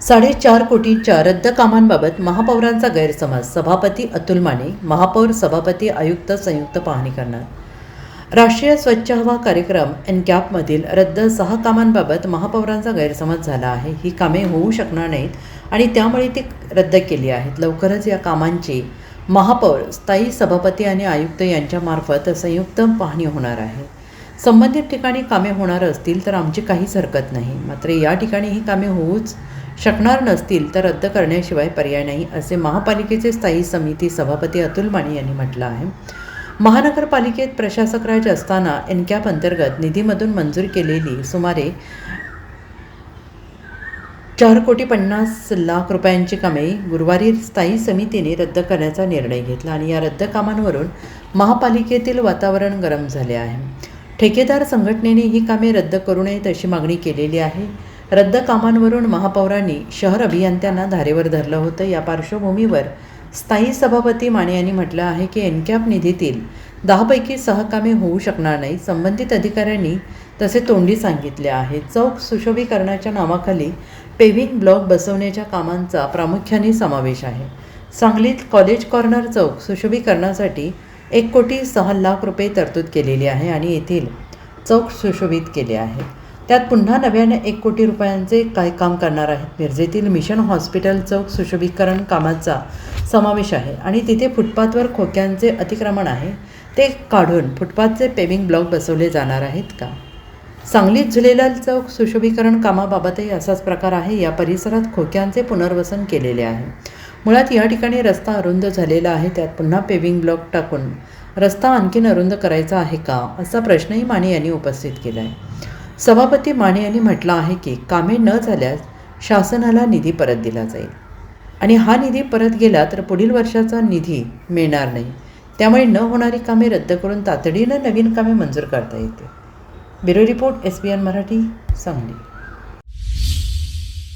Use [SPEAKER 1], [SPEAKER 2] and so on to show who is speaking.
[SPEAKER 1] 4.5 कोटींच्या रद्द कामांबाबत महापौरांचा गैरसमज. सभापती अतुल माने, महापौर सभापती आयुक्त संयुक्त पाहणी करणार. राष्ट्रीय स्वच्छ हवा कार्यक्रम एनकॅपमधील रद्द 6 कामांबाबत महापौरांचा गैरसमज झाला आहे. ही कामे होऊ शकणार नाहीत आणि त्यामुळे ती रद्द केली आहेत. लवकरच या कामांची महापौर, स्थायी सभापती आणि आयुक्त यांच्यामार्फत संयुक्त पाहणी होणार आहे. संबंधित ठिकाणी कामे होणार असतील तर आमची काहीच हरकत नाही, मात्र या ठिकाणी ही कामे होऊच शकणार नसतील तर रद्द करण्याशिवाय पर्याय नाही, असे महापालिकेचे स्थायी समिती सभापती अतुल माने यांनी म्हटलं आहे. महानगरपालिकेत प्रशासक राज असताना एनकॅप अंतर्गत निधीमधून मंजूर केलेली सुमारे 4,50,00,000 रुपयांची कामे गुरुवारी स्थायी समितीने रद्द करण्याचा निर्णय घेतला आणि या रद्द कामांवरून महापालिकेतील वातावरण गरम झाले आहे. ठेकेदार संघटनेने ही कामे रद्द करू नयेत अशी मागणी केलेली आहे. रद्द कामांवरून महापौरांनी शहर अभियंत्यांना धारेवर धरलं होतं. या पार्श्वभूमीवर स्थायी सभापती माने यांनी म्हटलं आहे की एनकॅप निधीतील 10 पैकी 6 कामे होऊ शकणार नाही. संबंधित अधिकाऱ्यांनी तसे तोंडी सांगितले आहे. चौक सुशोभीकरणाच्या नावाखाली पेव्हिंग ब्लॉक बसवण्याच्या कामांचा प्रामुख्याने समावेश आहे. सांगलीत कॉलेज कॉर्नर चौक सुशोभीकरणासाठी 1,06,00,000 रुपये तरतूद केलेली आहे आणि येथील चौक सुशोभित केले आहे. त्यात पुन्हा नव्याने 1 कोटी रुपयांचे काय काम करणार आहेत. मिरजेतील मिशन हॉस्पिटल चौक सुशोभीकरण कामाचा समावेश आहे आणि तिथे फुटपाथवर खोक्यांचे अतिक्रमण आहे, ते काढून फुटपाथचे पेव्हिंग ब्लॉक बसवले जाणार आहेत का. सांगलीत झुलेलाल चौक सुशोभीकरण कामाबाबतही असाच प्रकार आहे. या परिसरात खोक्यांचे पुनर्वसन केलेले आहे. मुळात या ठिकाणी रस्ता अरुंद झालेला आहे, त्यात पुन्हा पेव्हिंग ब्लॉक टाकून रस्ता आणखीन अरुंद करायचा आहे का, असा प्रश्नही माने यांनी उपस्थित केला आहे. सभापती माने यांनी म्हटलं आहे की कामे न झाल्यास शासनाला निधी परत दिला जाईल आणि हा निधी परत गेला तर पुढील वर्षाचा निधी मिळणार नाही. त्यामुळे न होणारी कामे रद्द करून तातडीनं नवीन कामे मंजूर करता येते. Bureau report, SBN Marathi, Sangli.